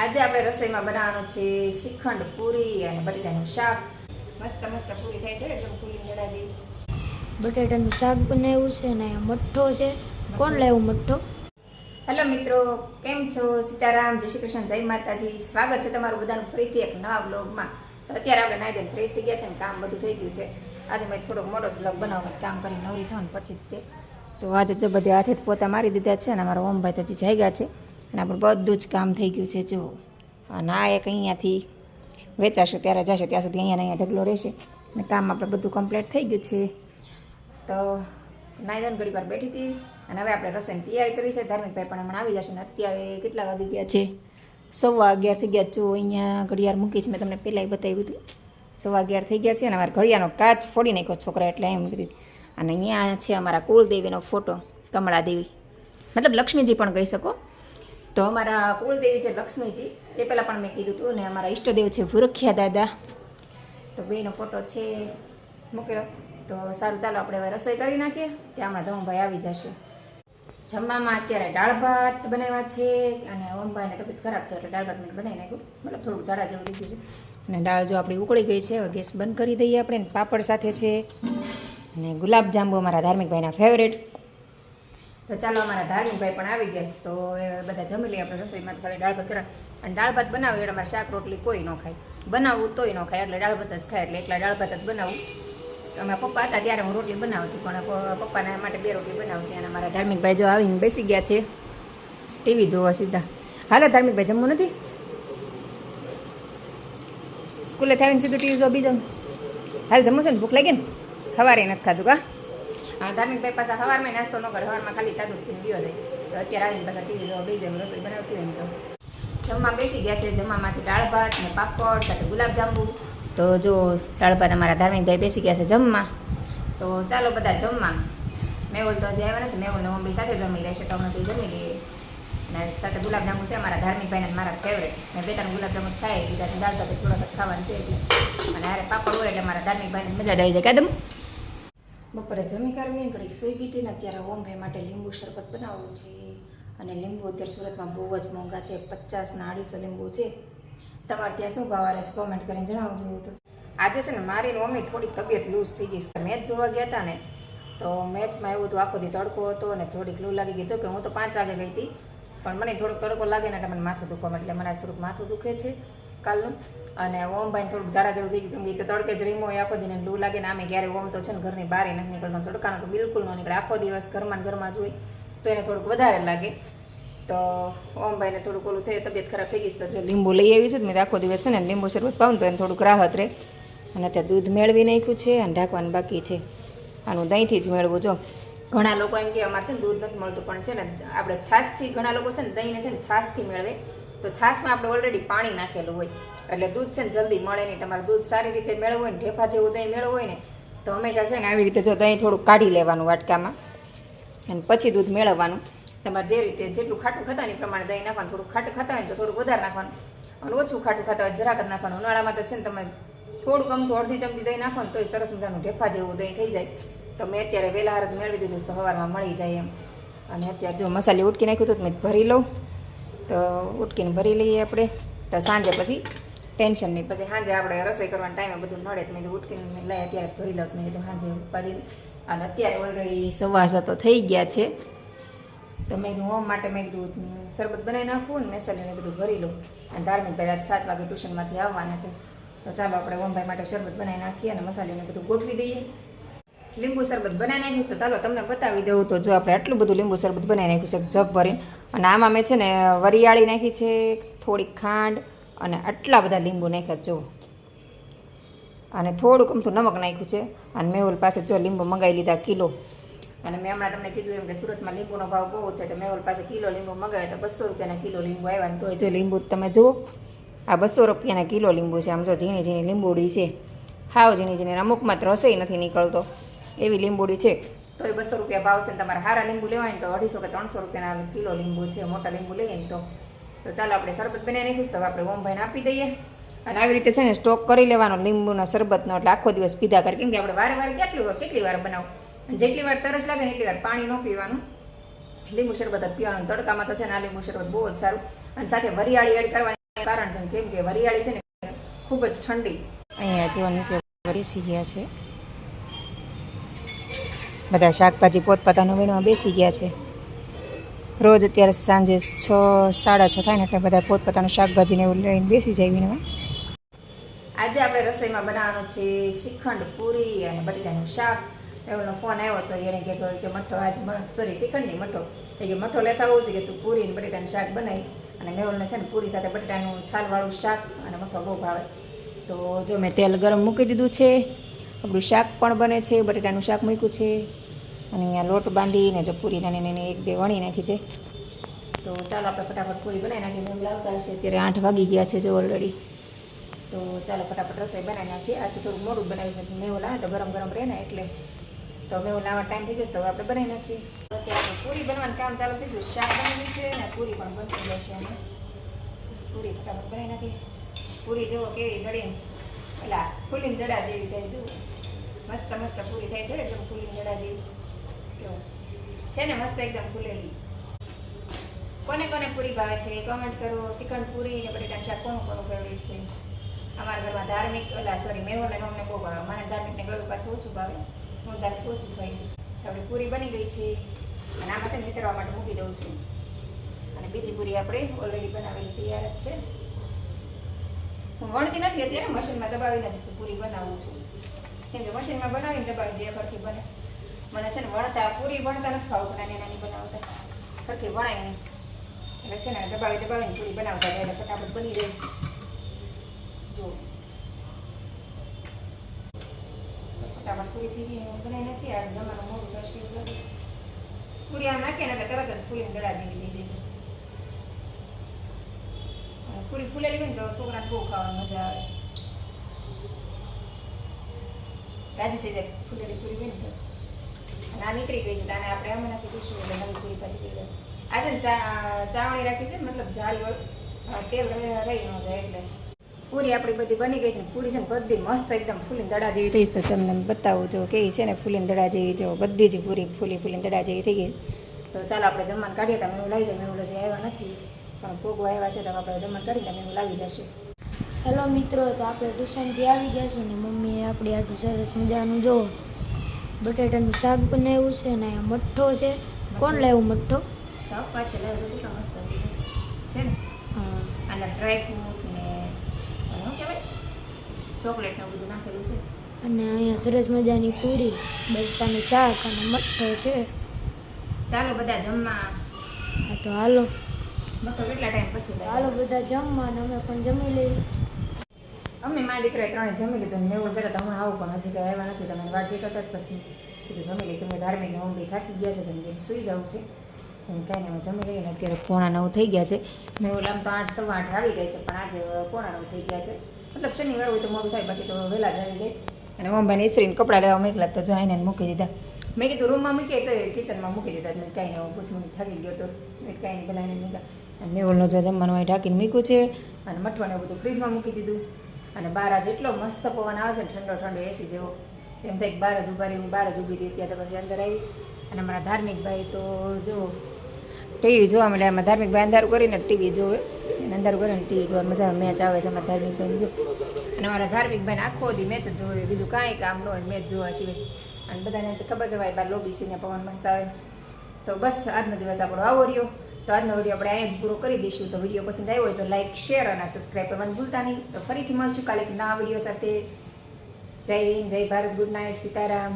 આજે આપણે રસોઈમાં બનાવવાનું છે શ્રીખંડ પૂરી અને બટેટાનું શાક. મસ્ત મસ્ત પૂરી થાય છે એકદમ પૂરી જડા જેવી. બટેટાનું શાક બનાવ્યું છે ને મઠ્ઠો છે. કોણ લાવ્યું મઠ્ઠો? હેલો મિત્રો, કેમ છો? સીતારામ, જય શ્રી કૃષ્ણ, જય માતાજી. સ્વાગત છે તમારું બધાનું ફરીથી એક નવા બ્લોગમાં. તો અત્યારે આપણે નાઈ ધોઈને ફ્રેશ થઈ ગયા છે ને કામ બધું થઈ ગયું છે. આજે મેં થોડોક મોટો બ્લોગ બનાવવાનો કામ કરીને નવરી થવાનું પછી તે તો આજે જો બધે હાથે પોતા મારી દીધા છે અને અમારા ઓમભાઈ તો હજી જાગ્યા છે અને આપણું બધું જ કામ થઈ ગયું છે. જો અને આ એક અહીંયાથી વેચાશે ત્યારે જશે ત્યાં સુધી અહીંયા ઢગલો રહેશે અને કામ આપણે બધું કમ્પ્લીટ થઈ ગયું છે. તો નાઈ ધોઈને ઘડી વાર બેઠી હતી અને હવે આપણે રસોઈની તૈયારી કરી છે. ધાર્મિકભાઈ પણ હમણાં આવી જશે ને અત્યારે કેટલા વાગી ગયા છે? 11:15 થઈ ગયા. જો અહીંયા ઘડિયાળ મૂકી છે, મેં તમને પહેલાં બતાવ્યું હતું. 11:15 થઈ ગયા છે અને અમારા ઘડિયાળનો કાચ ફોડી નાખ્યો છોકરા એટલે એમ કીધી. અને અહીંયા છે અમારા કુળદેવીનો ફોટો, કમળાદેવી, મતલબ લક્ષ્મીજી પણ કહી શકો. તો અમારા કુળદેવી છે લક્ષ્મીજી, એ પહેલાં પણ મેં કીધું હતું. અને અમારા ઈષ્ટદેવ છે ભૂરખિયા દાદા. તો બેનો ફોટો છે મૂકેલો. તો સારું, ચાલો આપણે હવે રસોઈ કરી નાખીએ. ત્યાં હમણાં ધમભાઈ આવી જશે. જમવામાં અત્યારે દાળ ભાત બનાવ્યા છે અને ઓમભાઈને તબિયત ખરાબ છે એટલે દાળ ભાત મેં બનાવી નાખ્યું, મતલબ થોડુંક જાડા જેવું થઈ ગયું છે. અને દાળ જો આપણી ઉકળી ગઈ છે, હવે ગેસ બંધ કરી દઈએ આપણે. પાપડ સાથે છે અને ગુલાબજાંબુ અમારા ધાર્મિકભાઈના ફેવરેટ. તો ચાલો, અમારા ધાર્મિકભાઈ પણ આવી ગયા છે. તો એ બધા જમી લઈએ આપણે. રસોઈમાં ખાલી દાળ ભાત કરવા અને દાળ ભાત બનાવ્યું એટલે અમારે શાક રોટલી કોઈ ન ખાય, બનાવવું તોય ન ખાય એટલે દાળ ભાત જ ખાય. એટલે એકલા દાળ ભાત જ બનાવું. અમારા પપ્પા હતા ત્યારે હું રોટલી બનાવતી, પણ પપ્પાના માટે 2 રોટલી બનાવતી. અને અમારા ધાર્મિકભાઈ જો આવીને બેસી ગયા છે ટીવી જોવા સીધા. હાલો ધાર્મિકભાઈ, જમવું નથી? સ્કૂલે આવીને સીધું ટીવી જોવા બીજો હાલ જમવું છે ને? ભૂખ લાગી ને? સવારે નથી ખાધું કા? હા, ધાર્મિકભાઈ પાછા સવારમાં નાસ્તો ન કરે, સવારમાં ખાલી ચાદુ પીને ગયો જાય. તો અત્યારે આવીને પાછા ટીવી જોવા બેસી જાય, રસોઈ બનાવતી હોય ને. તો જમવા બેસી ગયા છે. જમવામાં છે દાળ ભાત ને પાપડ સાથે ગુલાબજાંબુ. તો જો દાળ ભાત અમારા ધાર્મિકભાઈ બેસી ગયા છે જમવા. તો ચાલો બધા જમવા. મેહુલ તો હજી આવ્યા નથી, મેહુલ ને મમ્મી સાથે જમી લેશે તો અમે તો જમી લઈએ. અને સાથે ગુલાબજાંબુ છે અમારા ધાર્મિકભાઈને મારા ફેવરેટ. મેં 2-3 ગુલાબજાંબુ ખાઈ દીધા. દાળ ભાત થોડાક ખાવાનું છે એટલે. અને હારે પાપડ હોય એટલે મારા ધાર્મિકભાઈને મજા આવી જાય. કાદમ બપોરે જમી કરવી ને ઘડીક સૂઈ ગઈ હતી ને અત્યારે ઓમભાઈ માટે લીંબુ શરબત બનાવવું છે. અને લીંબુ અત્યારે સુરતમાં બહુ જ મોંઘા છે, 50 ના 250 લીંબુ છે. તમારે ત્યાં શું ભાવ આવે છે કોમેન્ટ કરીને જણાવજો. તો આજે છે ને મારી મમ્મી થોડીક તબિયત લૂઝ થઈ ગઈ છે. મેચ જોવા ગયા હતા ને તો મેચમાં એવું હતું, આખો દી તડકો હતો અને થોડીક લૂ લાગી ગઈ. તો કે હું તો 5 વાગે ગઈ હતી, પણ મને થોડોક તડકો લાગે ને એટલે મને માથું દુખવા એટલે મને થોડુંક માથું દુખે છે કાલનું. અને ઓમભાઈને થોડુંક જાડા જેવું થઈ ગયું, કેમ કે તો તડકે જ રીમો હોય આખો દિને લૂ લાગે ને. આમે ક્યારે ઓમ તો છે ને ઘરની બહાર નથી નીકળતો, તડકાનો તો બિલકુલ ન નીકળે, આખો દિવસ ઘરમાં જ હોય તો એને થોડુંક વધારે લાગે. તો ઓમભાઈને થોડુંક ઓલું થઈ, તબિયત ખરાબ થઈ ગઈ. તો જો લીંબુ લઈ આવી છે મેં આખો દિવસ છે ને લીંબુ શરબત પાઉં તો એને થોડુંક રાહત રહે. અને ત્યાં દૂધ મેળવી નાખ્યું છે અને ઢાંકવાનું બાકી છે. આનું દહીંથી જ મેળવું. જો ઘણા લોકો એમ કે અમારે છે ને દૂધ નથી મળતું, પણ છે ને આપણે છાશથી, ઘણા લોકો છે ને દહીંને છે ને છાશથી મેળવે. તો છાશમાં આપણે ઓલરેડી પાણી નાખેલું હોય એટલે દૂધ છે ને જલ્દી મળે નહીં. તમારે દૂધ સારી રીતે મેળવવું હોય ને, ઢેફા જેવું દહીં મેળવવું હોય ને તો હંમેશા છે ને આવી રીતે જો દહીં થોડુંક કાઢી લેવાનું વાટકામાં અને પછી દૂધ મેળવવાનું. તમારે જે રીતે જેટલું ખાટું ખાતા હોય એ પ્રમાણે દહીં નાખવાનું. થોડુંક ખાટું ખાતા હોય ને તો થોડુંક વધારે નાખવાનું, અને ઓછું ખાટું ખાતા હોય જરાક જ નાખવાનું. ઉનાળામાં તો છે ને તમે થોડુંક અમથું અડધી ચમચી દહીં નાખો ને તોય સરસ મજાનું ઢેફા જેવું દહીં થઈ જાય. તો મેં અત્યારે વહેલા હારત મેળવી દીધું તો સવારમાં મળી જાય એમ. અને અત્યારે જો મસાલી ઉટકી નાખ્યું હતું મેં ભરી લઉં. તો ઉટકીને ભરી લઈએ આપણે. તો સાંજે પછી ટેન્શન નહીં, પછી સાંજે આપણે રસોઈ કરવાના ટાઈમે બધું નડે. મેં કીધું ઉટકીને લઈ અત્યારે ભરી લઉં. મેં કીધું સાંજે ઉપાડી. અને અત્યારે ઓલરેડી 7:15 તો થઈ ગયા છે. તો મેં કીધું ઓમ માટે મેં કીધું શરબત બનાવી નાખવું ને મસાલીને બધું ભરી લઉં. અને ધાર્મિકભાઈ 7 વાગે ટ્યુશનમાંથી આવવાના છે. તો ચાલો આપણે ઓમભાઈ માટે શરબત બનાવી નાખીએ અને મસાલીને બધું ગોઠવી દઈએ. લીંબુ શરબત બનાવી નાખ્યું તો ચાલો તમને બતાવી દઉં. તો જો આપણે આટલું બધું લીંબુ શરબત બનાવી નાખ્યું છે જગ ભરીને. અને આમાં મેં છે ને વરિયાળી નાખી છે, થોડીક ખાંડ અને આટલા બધા લીંબુ નાખ્યા જો. અને થોડુંક અમથું નમક નાખ્યું છે. અને મેહુલ પાસે જો લીંબુ મંગાવી લીધા કિલો. અને મેં હમણાં તમને કીધું એમ કે સુરતમાં લીંબુનો ભાવ બહુ છે. તો મેહુલ પાસે કિલો લીંબુ મંગાવે તો 200 રૂપિયાના કિલો લીંબુ આવ્યા ને. તો જો લીંબુ તમે જુઓ, આ 200 રૂપિયાના કિલો લીંબુ છે. આમ જો ઝીણી ઝીણી લીંબુડી છે, હાવ ઝીણી ઝીણી. અમુકમાં તો રસોઈ નથી નીકળતો એવી લીંબુડી છે. તો એ 200 રૂપિયા ભાવ છે. તમારે સારા લીંબુ લેવાય ને તો 250 કે 300 રૂપિયાના કિલો લીંબુ છે, મોટા લીંબુ લઈએ ને તો. તો ચાલો આપણે શરબત બનાવી નાખીશું. તો આપણે ઓમભાઈને આપી દઈએ. અને આવી રીતે છે ને સ્ટોક કરી લેવાનો લીંબુના શરબતનો, એટલે આખો દિવસ પીધા કરે. કેમ કે આપણે વારે વારે કેટલી વાર બનાવું, જેટલી વાર તરસ લાગે ને એટલી વાર પાણી ન પીવાનું, લીંબુ શરબત જ પીવાનું. તડકામાં તો છે ને આ લીંબુ શરબત બહુ જ સારું. અને સાથે વરિયાળી એડ કરવાની. કારણ છે કેમ કે વરિયાળી છે ને ખૂબ જ ઠંડી. અહીંયા જો નીચે બેસી ગયા છે બધા, શાકભાજી પોતપોતાનું વીણવા બેસી ગયા છે. રોજ અત્યારે સાંજે 6, 6:30 થાય ને એટલે બધા પોતપોતાનું શાકભાજીને એવું લઈને બેસી જાય વીણવા. આજે આપણે રસોઈમાં બનાવવાનું છે શ્રીખંડ પૂરી અને બટેટાનું શાક. એનો ફોન આવ્યો તો એણે કીધું કે મઠો આજ શ્રીખંડ નહીં મઠો એ કે મઠો લેતા આવું છે કે તું પૂરી અને બટેટાનું શાક બનાવી. અને મેહુલને છે ને પૂરી સાથે બટેટાનું છાલવાળું શાક અને મઠો બહુ ભાવે. તો જો મેં તેલ ગરમ મૂકી દીધું છે, આપણું શાક પણ બને છે, બટેટાનું શાક મૂક્યું છે અને અહીંયા લોટ બાંધીને જો પૂરી નાની નાની 1-2 વણી નાખી છે. તો ચાલો આપણે ફટાફટ પૂરી બનાવી નાખીએ. મેહુલ આવતા હશે, અત્યારે 8 વાગી ગયા છે જો ઓલરેડી. તો ચાલો ફટાફટ રસોઈ બનાવી નાખીએ. આજે થોડું મોડું બનાવી, મેહુલ આવે તો ગરમ ગરમ રહે ને એટલે. તો મેહુલ આવવા ટાઈમ થઈ ગયો તો હવે આપણે બનાવી નાખીએ. અત્યારે પૂરી બનવાનું કામ ચાલુ થઈ ગયું, શાક બની છે ને પૂરી પણ બની જશે. અમે પૂરી ફટાફટ બનાવી નાખીએ. પૂરી જુઓ કેવી દળીને પેલા ફૂલીને દડા જેવી થાય, જુઓ મસ્ત મસ્ત પૂરી થાય છે એકદમ ફૂલીને દડા જેવી. જો છે ને મસ્ત એકદમ ફૂલેલી. કોને કોને પૂરી ભાવે છે કોમેન્ટ કરો. શ્રીખંડ પૂરી અને બટેટાનું શાક કોનું કોનું ફેવરેટ છે? અમારા ઘરમાં ધાર્મિક મેહુલ અને અમને બહુ ભાવે. મને ધાર્મિકને ગળું પાછું ઓછું ભાવે, હું ધાર્મિક ઓછું ખાઈ. તો આપણી પૂરી બની ગઈ છે અને આમાં છે ને નીતરવા માટે મૂકી દઉં છું. અને બીજી પૂરી આપણે ઓલરેડી બનાવેલી તૈયાર જ છે. હું વણતી નથી અત્યારે, મશીનમાં દબાવીને જ પૂરી બનાવું છું. કેમ કે મશીનમાં બનાવીને દબાવી દે ફરથી બને. મને છે ને પૂરી વણતા નથી ખાવું, નાની નાની બનાવતા ફરથી વણાય નહીં એટલે છે ને દબાવીને પૂરી બનાવતા જાય એટલે ફટાફટ બની જાય. જો ફટાફટ પૂરી થઈ ગઈ, બનાવી નથી. આજે જમવાનું મોડું થશે એવું લાગે. પૂરી આમ નાખીએ ને એટલે તરત જ ફૂલીને દડા જેવી થઈ જાય છે. પૂરી ફૂલેલી હોય ને તો છોકરાને બહુ ખાવાની મજા આવે, રાજી થઈ જાય ફૂલેલી પૂરી હોય ને તો. અને આ નીકળી ગઈ છે તો આને આપણે અમે નાખી દઈશું એટલે નવી પૂરી પાછી થઈ જાય. આજે ને ચાવણી રાખી છે, મતલબ જાળીવાળું, તેલ રહી ન જાય એટલે. પૂરી આપણી બધી બની ગઈ છે. પૂરી છે ને બધી મસ્ત એકદમ ફૂલીને દડા જેવી થઈ છે. તમને બતાવું જો કેવી છે ને ફૂલીને દડા જેવી. જો બધી જ પૂરી ફૂલીને દડા જેવી થઈ ગઈ. તો ચાલો આપણે જમવાનું કાઢીએ. તો મેહુલ આવી જાય. મેહુલ હજી આવ્યા નથી પણ ભોગવા આવ્યા છે તો આપણે જમવાનું કાઢીને મેહુલ આવી જશે. હેલો મિત્રો, તો આપણે ટ્યુશનથી આવી ગયા છે ને મમ્મીએ આપણી આટલું સરસ મજાનું જો બટેટાનું શાક બનાવ્યું છે ને અહીંયા મઠ્ઠો છે. કોણ લાવ્યું મઠ્ઠો? તો પાછળ લાવ્યો તો કેટલો મસ્ત છે ને. હા, આના ડ્રાયફ્રૂટ ને શું કહેવાય ચોકલેટ ને બધું નાખેલું છે. અને અહીંયા સરસ મજાની પૂરી, બટેટાનું શાક અને મઠ્ઠો છે. ચાલો બધા જમવા. હા તો હાલો મઠ્ઠો કેટલા ટાઈમ પછી લાવ્યો? હાલો બધા જમવા અને અમે પણ જમી લઈએ. અમે મારા દીકરાએ 3 જમી લીધું. મેહુલ કહેતા હતા હમણાં આવું પણ હજી કંઈ આવ્યા નથી. તમે વાટ જોતા હતા પછી કીધું જમી લઈએ. કેમ કે ધાર્મિક મમ્મી થાકી ગયા છે તેમ સૂઈ જવું છે. અને કાંઈ નહીં અમે જમી લઈએ ને અત્યારે 8:45 થઈ ગયા છે. મેહુલ આમ તો 8, 8:15 આવી જાય છે પણ આજે 8:45 થઈ ગયા છે. મતલબ શનિવાર હોય તો મોડું થાય, બાકી તો વહેલા જ આવી જાય. અને મમ્મીને ઇસ્ત્રીને કપડાં લેવા મોકલા તો જો એને મૂકી દીધા. મેં કીધું રૂમમાં મૂકીએ તો કિચનમાં મૂકી દીધા. મેં કાંઈ નહીં, હું પૂછું થાકી ગયો તો કાંઈ નહીં પેલા એને મૂક્યા. અને મેહુલનો જો જમવાનું અહીં ઢાંકીને મૂક્યું છે અને મઠવાને બધું ફ્રીજમાં મૂકી દીધું. અને બહાર આજે એટલો મસ્ત પવન આવે છે ને, ઠંડો ઠંડો એસી જેવો. એમ થાય બહાર જ ઊભા રહી. હું બહાર જ ઊભી હતી ત્યાં તો પછી અંદર આવી. અને મારા ધાર્મિકભાઈ તો જો ટીવી જોવા મળે. એમાં ધાર્મિકભાઈ અંધારું કરીને ટીવી જોવે. અને અંધારું કરીને ટીવી જોવાની મજા આવે. મેચ આવે છે અમારા ધાર્મિકભાઈને જો. અને મારા ધાર્મિકભાઈને આખો દી મેચ જ જોવે, બીજું કાંઈ કામ ન હોય મેચ જોવા સિવાય. અને બધાને ખબર છે ભાઈ બહાર લોબી સીને પવન મસ્ત આવે. તો બસ આજનો દિવસ આપણો આવો રહ્યો. તો આજનો વિડીયો આપણે અહીંયા જ પૂરો કરી દઈશું. તો વિડીયો પસંદ આવ્યો હોય તો લાઈક, શેર અને સબસ્ક્રાઈબ કરવાનું ભૂલતા નહીં. તો ફરીથી મળશું કાલે એક નવા વિડીયો સાથે. જય હિન્દ, જય ભારત, ગુડ નાઇટ, સીતારામ.